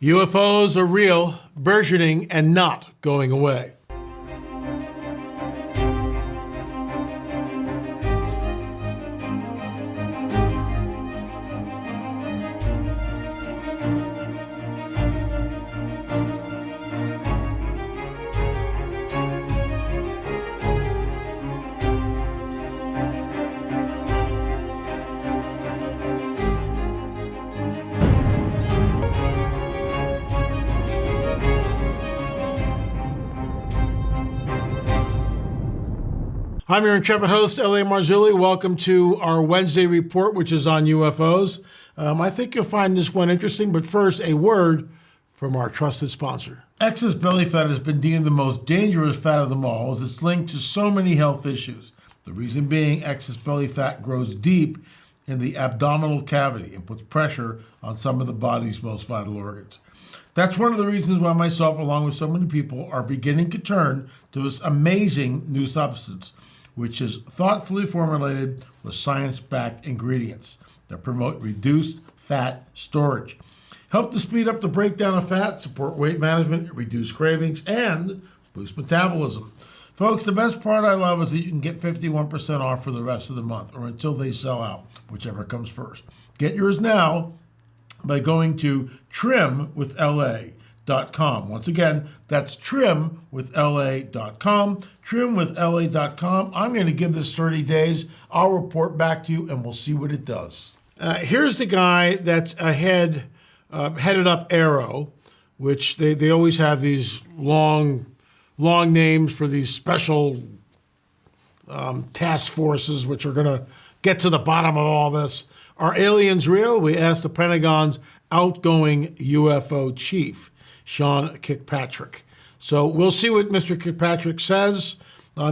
UFOs are real, burgeoning, and not going away. I'm your intrepid host, L.A. Marzulli. Welcome to our Wednesday report, which is on UFOs. I think you'll find this one interesting, but first, a word from our trusted sponsor. Excess belly fat has been deemed the most dangerous fat of them all, as it's linked to so many health issues. The reason being, excess belly fat grows deep in the abdominal cavity and puts pressure on some of the body's most vital organs. That's one of the reasons why myself, along with so many people, are beginning to turn to this amazing new substance, which is thoughtfully formulated with science-backed ingredients that promote reduced fat storage, help to speed up the breakdown of fat, support weight management, reduce cravings, and boost metabolism. Folks, the best part I love is that you can get 51% off for the rest of the month or until they sell out, whichever comes first. Get yours now by going to trimwithla.com. Once again, that's trimwithla.com. Trimwithla.com. I'm going to give this 30 days. I'll report back to you, and we'll see what it does. Here's the guy that's headed up Arrow, which they always have these long names for these special task forces, which are going to get to the bottom of all this. Are aliens real? We asked the Pentagon's outgoing UFO chief, Sean Kirkpatrick. So we'll see what Mr. Kirkpatrick says.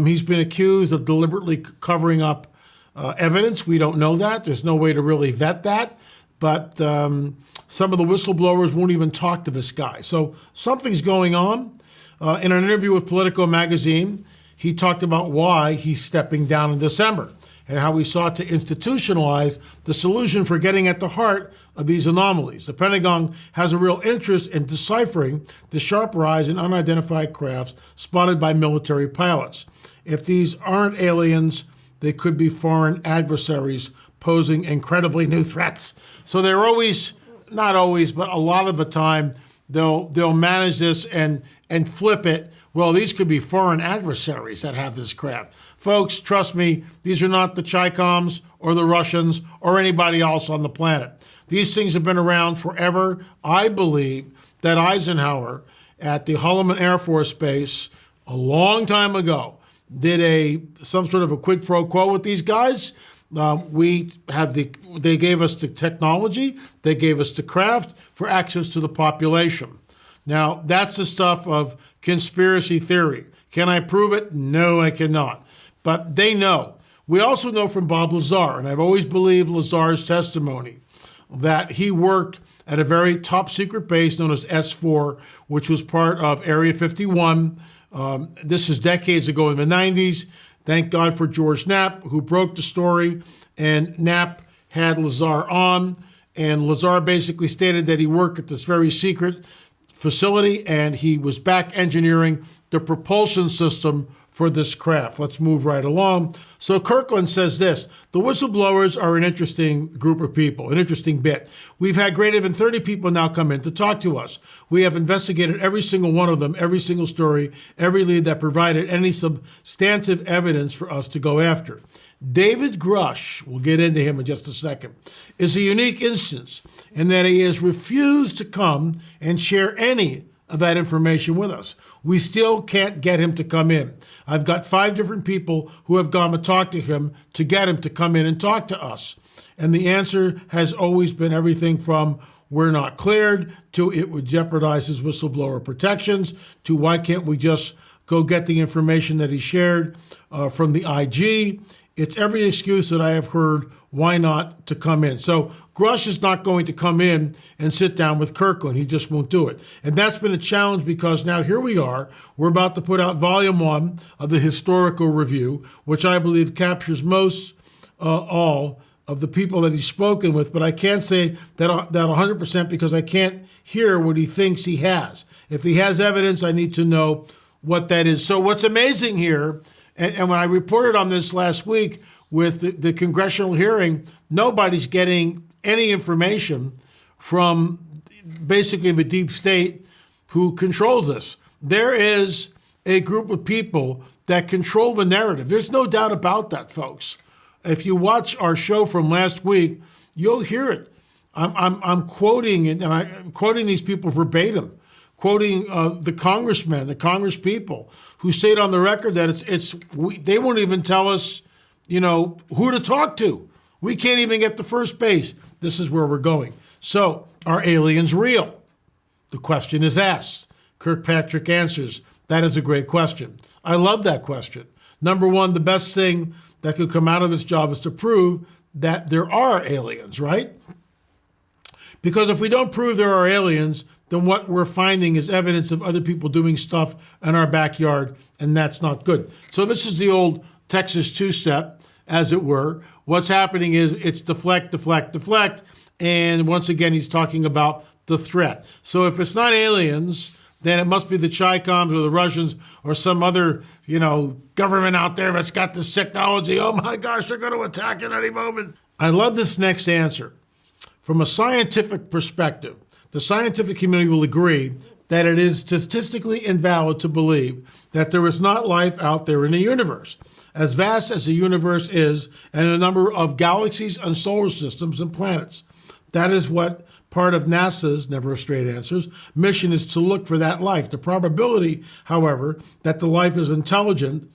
He's been accused of deliberately covering up evidence. We don't know that. There's no way to really vet that. But some of the whistleblowers won't even talk to this guy. So something's going on. In an interview with Politico magazine, he talked about why he's stepping down in December and how he sought to institutionalize the solution for getting at the heart of these anomalies. The Pentagon has a real interest in deciphering the sharp rise in unidentified crafts spotted by military pilots. If these aren't aliens, they could be foreign adversaries posing incredibly new threats. So they're always, not always, but a lot of the time, they'll manage this and flip it. Well, these could be foreign adversaries that have this craft. Folks, trust me, these are not the Chicoms or the Russians or anybody else on the planet. These things have been around forever. I believe that Eisenhower at the Holloman Air Force Base a long time ago did some sort of a quid pro quo with these guys. They gave us the technology, they gave us the craft for access to the population. Now, that's the stuff of conspiracy theory. Can I prove it? No, I cannot. But they know. We also know from Bob Lazar, and I've always believed Lazar's testimony, that he worked at a very top secret base known as S4, which was part of Area 51. This is decades ago in the 90s. Thank God for George Knapp, who broke the story, and Knapp had Lazar on, and Lazar basically stated that he worked at this very secret facility, and he was back engineering the propulsion system for this craft. Let's move right along. So Kirkland says this: the whistleblowers are an interesting group of people, an interesting bit. We've had greater than 30 people now come in to talk to us. We have investigated every single one of them, every single story, every lead that provided any substantive evidence for us to go after. David Grush, we'll get into him in just a second, is a unique instance in that he has refused to come and share any of that information with us. We still can't get him to come in. I've got 5 different people who have gone to talk to him to get him to come in and talk to us. And the answer has always been everything from we're not cleared to it would jeopardize his whistleblower protections to why can't we just go get the information that he shared from the IG. It's every excuse that I have heard why not to come in. So Grush is not going to come in and sit down with Kirkland. He just won't do it. And that's been a challenge because now here we are. We're about to put out volume 1 of the historical review, which I believe captures most all of the people that he's spoken with, but I can't say that 100% because I can't hear what he thinks he has. If he has evidence, I need to know what that is. So what's amazing here, and when I reported on this last week with the congressional hearing, nobody's getting any information from basically the deep state who controls this. There is a group of people that control the narrative. There's no doubt about that, folks. If you watch our show from last week, you'll hear it. I'm quoting it, and I'm quoting these people verbatim, quoting the congressmen, the congress people who state on the record that they won't even tell us, who to talk to. We can't even get to first base. This is where we're going. So, are aliens real? The question is asked. Kirkpatrick answers, that is a great question. I love that question. Number one, the best thing that could come out of this job is to prove that there are aliens, right? Because if we don't prove there are aliens, then what we're finding is evidence of other people doing stuff in our backyard, and that's not good. So this is the old Texas two-step, as it were. What's happening is it's deflect, deflect, deflect, and once again, he's talking about the threat. So if it's not aliens, then it must be the Chi-Coms or the Russians or some other, government out there that's got this technology. Oh my gosh, they're going to attack at any moment. I love this next answer. From a scientific perspective, the scientific community will agree that it is statistically invalid to believe that there is not life out there in the universe. As vast as the universe is, and the number of galaxies and solar systems and planets. That is what part of NASA's, never a straight answers, mission is to look for that life. The probability, however, that the life is intelligent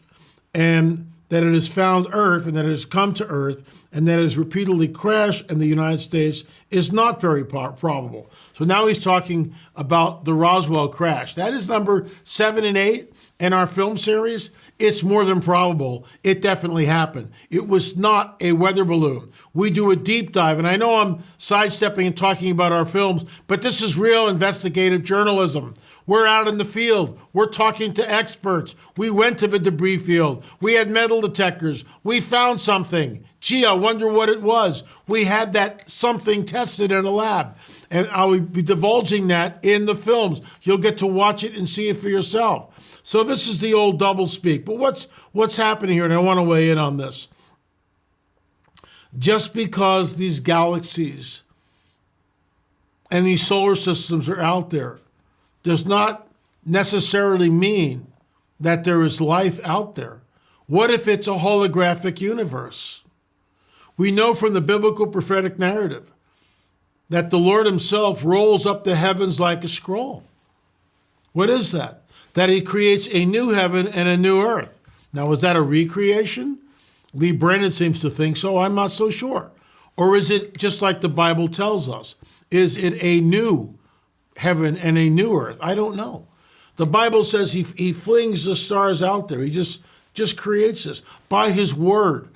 and that it has found Earth and that it has come to Earth and that it has repeatedly crashed in the United States is not very probable. So now he's talking about the Roswell crash. That is number 7 and 8 in our film series. It's more than probable. It definitely happened. It was not a weather balloon. We do a deep dive, and I know I'm sidestepping and talking about our films, but this is real investigative journalism. We're out in the field. We're talking to experts. We went to the debris field. We had metal detectors. We found something. Gee, I wonder what it was. We had that something tested in a lab. And I'll be divulging that in the films. You'll get to watch it and see it for yourself. So this is the old doublespeak. But what's happening here, and I want to weigh in on this. Just because these galaxies and these solar systems are out there does not necessarily mean that there is life out there. What if it's a holographic universe? We know from the biblical prophetic narrative that the Lord himself rolls up the heavens like a scroll. What is that? That he creates a new heaven and a new earth. Now, is that a recreation? Lee Brennan seems to think so. I'm not so sure. Or is it just like the Bible tells us? Is it a new heaven and a new earth? I don't know. The Bible says he flings the stars out there. He just creates this. By his word,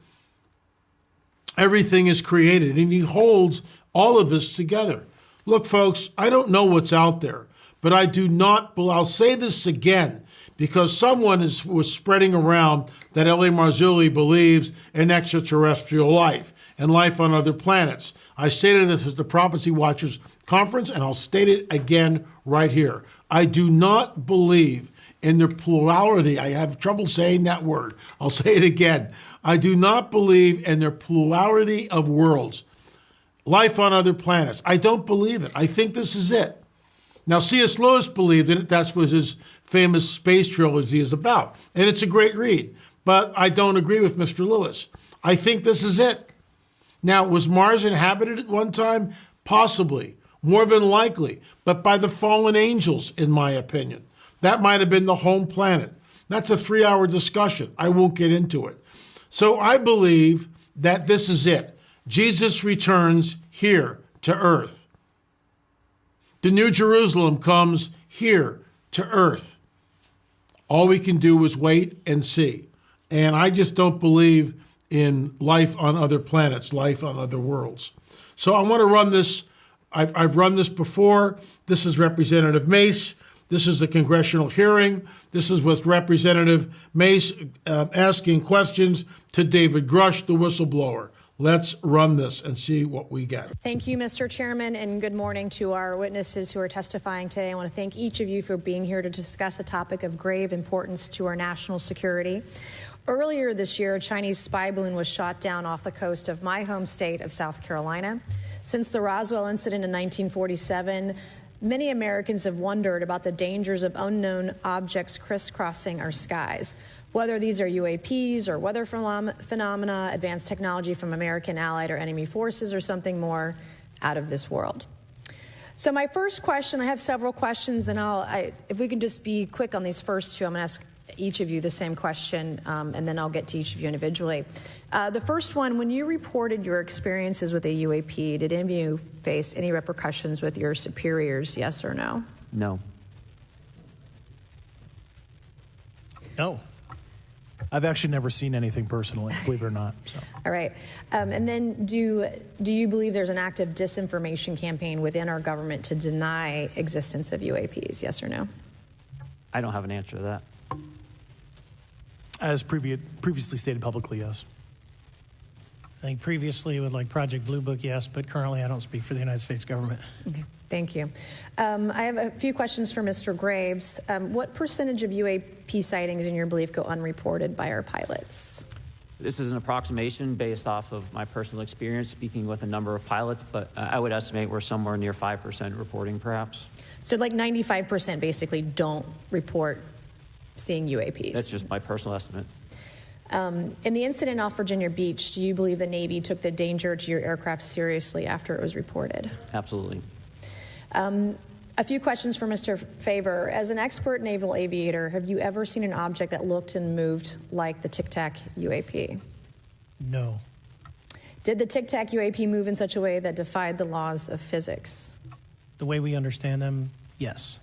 everything is created, and he holds all of us together. Look, folks, I don't know what's out there, but I do not, I'll say this again, because someone was spreading around that L.A. Marzulli believes in extraterrestrial life and life on other planets. I stated this at the Prophecy Watchers Conference, and I'll state it again right here. I do not believe in the plurality. I have trouble saying that word. I'll say it again. I do not believe in the plurality of worlds. Life on other planets. I don't believe it. I think this is it. Now, C.S. Lewis believed in it. That's what his famous space trilogy is about. And it's a great read. But I don't agree with Mr. Lewis. I think this is it. Now, was Mars inhabited at one time? Possibly. More than likely. But by the fallen angels, in my opinion. That might have been the home planet. That's a 3-hour discussion. I won't get into it. So I believe that this is it. Jesus returns here to earth. The New Jerusalem comes here to earth. All we can do is wait and see. And I just don't believe in life on other planets, life on other worlds. So I want to run this. I've run this before. This is Representative Mace. This is the congressional hearing. This is with Representative Mace asking questions to David Grush, the whistleblower. Let's run this and see what we get. Thank you, Mr. Chairman, and good morning to our witnesses who are testifying today. I want to thank each of you for being here to discuss a topic of grave importance to our national security. Earlier this year, a Chinese spy balloon was shot down off the coast of my home state of South Carolina. Since the Roswell incident in 1947, many Americans have wondered about the dangers of unknown objects crisscrossing our skies. Whether these are UAPs or weather phenomena, advanced technology from American allied or enemy forces, or something more out of this world. So my first question, I have several questions, and if we can just be quick on these first two, I'm going to ask each of you the same question, and then I'll get to each of you individually. The first one, when you reported your experiences with a UAP, did any of you face any repercussions with your superiors, yes or no? No. No. I've actually never seen anything personally, believe it or not. So. All right. And then do you believe there's an active disinformation campaign within our government to deny existence of UAPs, yes or no? I don't have an answer to that. As previously stated publicly, yes. I think previously with like Project Blue Book, yes, but currently I don't speak for the United States government. Okay, thank you. I have a few questions for Mr. Graves. What percentage of UAP sightings, in your belief, go unreported by our pilots? This is an approximation based off of my personal experience speaking with a number of pilots, but I would estimate we're somewhere near 5% reporting, perhaps. So like 95% basically don't report seeing UAPs? That's just my personal estimate. In the incident off Virginia Beach, do you believe the Navy took the danger to your aircraft seriously after it was reported? Absolutely. A few questions for Mr. Favor. As an expert naval aviator, have you ever seen an object that looked and moved like the Tic Tac UAP? No. Did the Tic Tac UAP move in such a way that defied the laws of physics? The way we understand them, yes.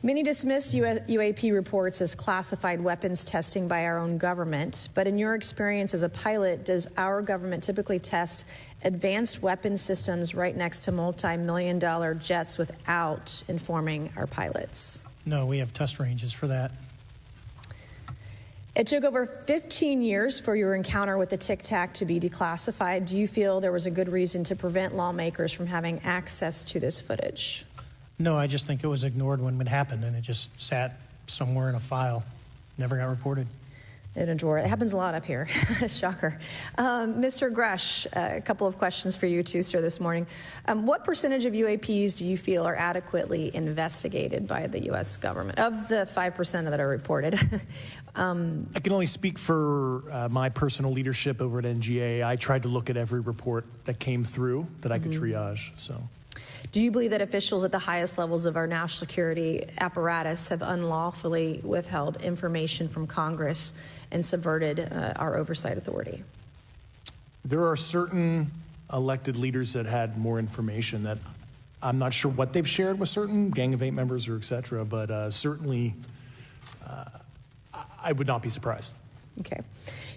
Many dismiss UAP reports as classified weapons testing by our own government, but in your experience as a pilot, does our government typically test advanced weapon systems right next to multi-million-dollar jets without informing our pilots? No, we have test ranges for that. It took over 15 years for your encounter with the Tic Tac to be declassified. Do you feel there was a good reason to prevent lawmakers from having access to this footage? No, I just think it was ignored when it happened, and it just sat somewhere in a file. Never got reported. In a drawer. It happens a lot up here. Shocker. Mr. Gresh, a couple of questions for you too, sir, this morning. What percentage of UAPs do you feel are adequately investigated by the U.S. government, of the 5% that are reported? I can only speak for my personal leadership over at NGA. I tried to look at every report that came through that I could triage. So. Do you believe that officials at the highest levels of our national security apparatus have unlawfully withheld information from Congress and subverted our oversight authority? There are certain elected leaders that had more information that I'm not sure what they've shared with certain Gang of Eight members or et cetera, but certainly I would not be surprised. Okay.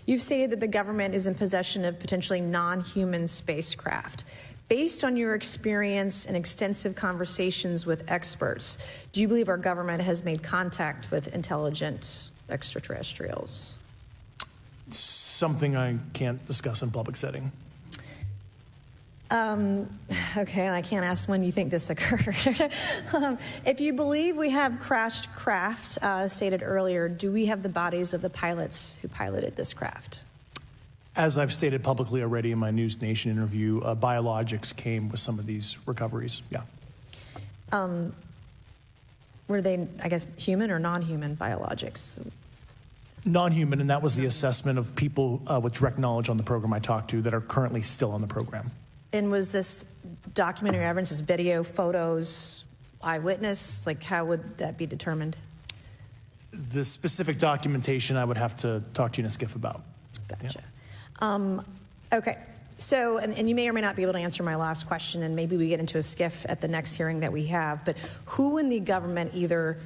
You've stated that the government is in possession of potentially non-human spacecraft. Based on your experience and extensive conversations with experts, do you believe our government has made contact with intelligent extraterrestrials? Something I can't discuss in public setting. Okay, I can't ask when you think this occurred. If you believe we have crashed craft, stated earlier, do we have the bodies of the pilots who piloted this craft? As I've stated publicly already in my News Nation interview, biologics came with some of these recoveries, yeah. Were they, I guess, human or non-human biologics? Non-human, and that was the assessment of people with direct knowledge on the program I talked to that are currently still on the program. And was this documentary evidence, this video, photos, eyewitness? Like, how would that be determined? The specific documentation I would have to talk to you in a skiff about. Gotcha. Yeah. Okay. So, and you may or may not be able to answer my last question, and maybe we get into a skiff at the next hearing that we have, but who in the government, either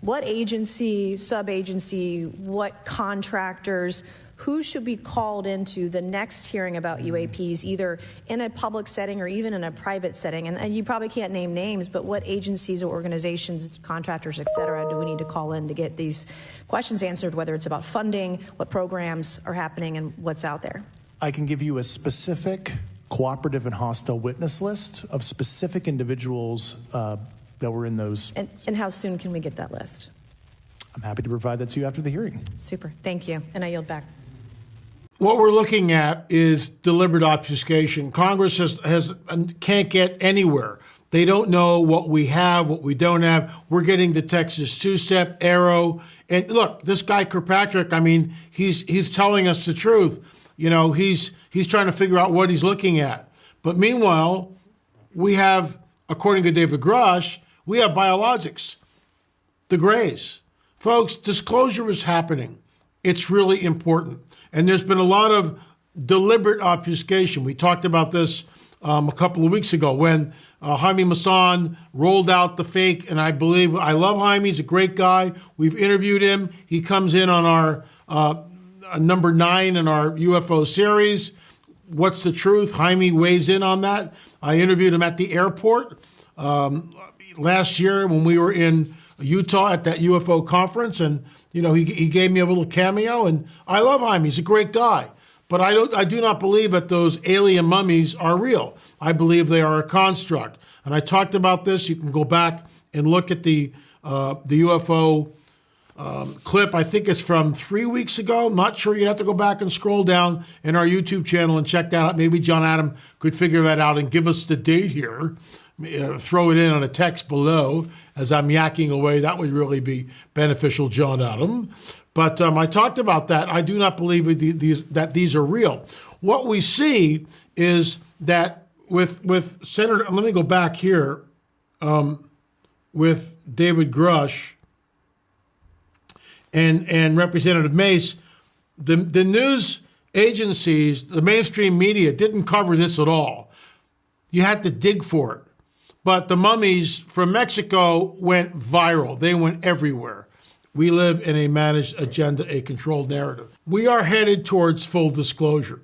what agency, sub-agency, what contractors, who should be called into the next hearing about UAPs, either in a public setting or even in a private setting? And you probably can't name names, but what agencies or organizations, contractors, et cetera, do we need to call in to get these questions answered, whether it's about funding, what programs are happening, and what's out there? I can give you a specific cooperative and hostile witness list of specific individuals that were in those. And how soon can we get that list? I'm happy to provide that to you after the hearing. Super. Thank you. And I yield back. What we're looking at is deliberate obfuscation. Congress can't get anywhere. They don't know what we have, what we don't have. We're getting the Texas two-step arrow. And look, this guy Kirkpatrick, I mean, he's telling us the truth. You know, he's trying to figure out what he's looking at. But meanwhile, we have, according to David Grush, we have biologics, the Greys. Folks, disclosure is happening. It's really important. And there's been a lot of deliberate obfuscation. We talked about this a couple of weeks ago when Jaime Maussan rolled out the fake, and I love Jaime, he's a great guy. We've interviewed him. He comes in on our number 9 in our UFO series. What's the truth? Jaime weighs in on that. I interviewed him at the airport last year when we were in Utah at that UFO conference, and you know he gave me a little cameo, and I love Jaime. He's a great guy. But I do not believe that those alien mummies are real. I believe they are a construct. And I talked about this. You can go back and look at the UFO clip. I think it's from 3 weeks ago. I'm not sure. You'd have to go back and scroll down in our YouTube channel and check that out. Maybe John Adam could figure that out and give us the date here. Throw it in on a text below as I'm yakking away. That would really be beneficial, John Adam. But I talked about that. I do not believe that these are real. What we see is that with Senator, let me go back here, with David Grush and Representative Mace, the news agencies, the mainstream media didn't cover this at all. You had to dig for it. But the mummies from Mexico went viral. They went everywhere. We live in a managed agenda, a controlled narrative. We are headed towards full disclosure.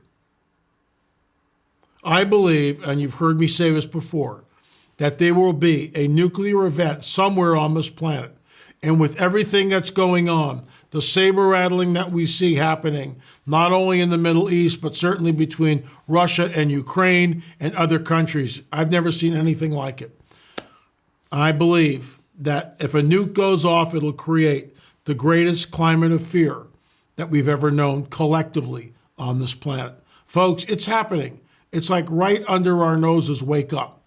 I believe, and you've heard me say this before, that there will be a nuclear event somewhere on this planet. And with everything that's going on, the saber rattling that we see happening, not only in the Middle East, but certainly between Russia and Ukraine and other countries, I've never seen anything like it. I believe that if a nuke goes off, it'll create the greatest climate of fear that we've ever known collectively on this planet. Folks, it's happening. It's like right under our noses. Wake up.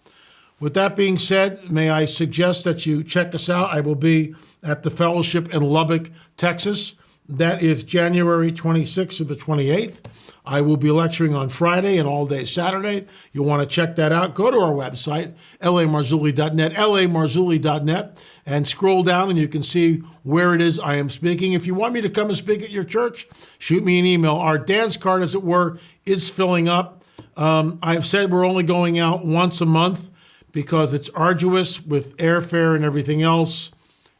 With that being said, may I suggest that you check us out. I will be at the Fellowship in Lubbock, Texas. That is January 26th to the 28th. I will be lecturing on Friday and all day Saturday. You'll want to check that out. Go to our website, lamarzulli.net, lamarzulli.net, and scroll down and you can see where it is I am speaking. If you want me to come and speak at your church, shoot me an email. Our dance card, as it were, is filling up. I've said we're only going out once a month because it's arduous with airfare and everything else.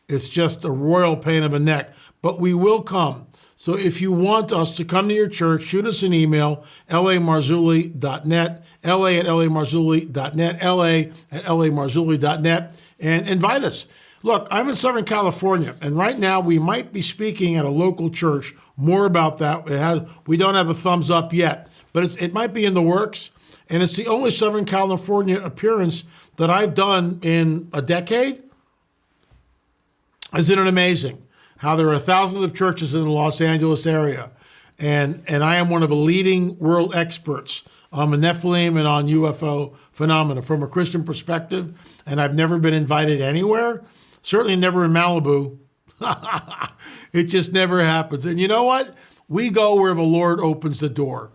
It's just a royal pain in the neck. But we will come. So if you want us to come to your church, shoot us an email, lamarzulli.net, la@lamarzulli.net, la@lamarzulli.net, and invite us. Look, I'm in Southern California, and right now we might be speaking at a local church. More about that. We don't have a thumbs up yet, but it might be in the works, and it's the only Southern California appearance that I've done in a decade. Isn't it amazing how there are thousands of churches in the Los Angeles area, and I am one of the leading world experts on the Nephilim and on UFO phenomena from a Christian perspective, and I've never been invited anywhere, certainly never in Malibu. It just never happens. And you know what? We go where the Lord opens the door.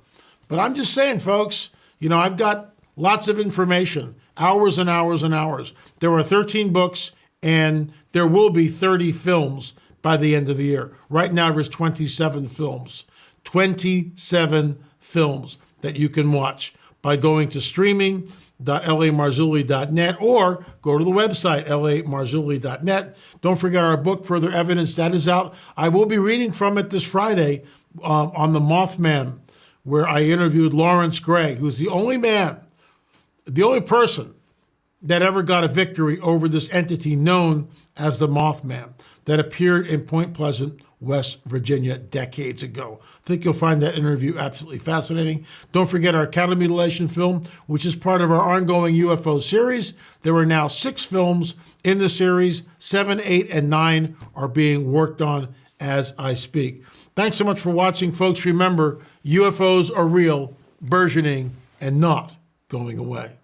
But I'm just saying, folks, you know, I've got lots of information, hours and hours and hours. There are 13 books, and there will be 30 films by the end of the year. Right now, there's 27 films. 27 films that you can watch by going to streaming.lamarzulli.net or go to the website, lamarzulli.net. Don't forget our book, Further Evidence, that is out. I will be reading from it this Friday on the Mothman, where I interviewed Lawrence Gray, who's the only person that ever got a victory over this entity known as the Mothman that appeared in Point Pleasant, West Virginia decades ago. I think you'll find that interview absolutely fascinating. Don't forget our cattle mutilation film, which is part of our ongoing UFO series. There are now 6 films in the series. 7, 8, and 9 are being worked on as I speak. Thanks so much for watching, folks. Remember, UFOs are real, burgeoning, and not going away.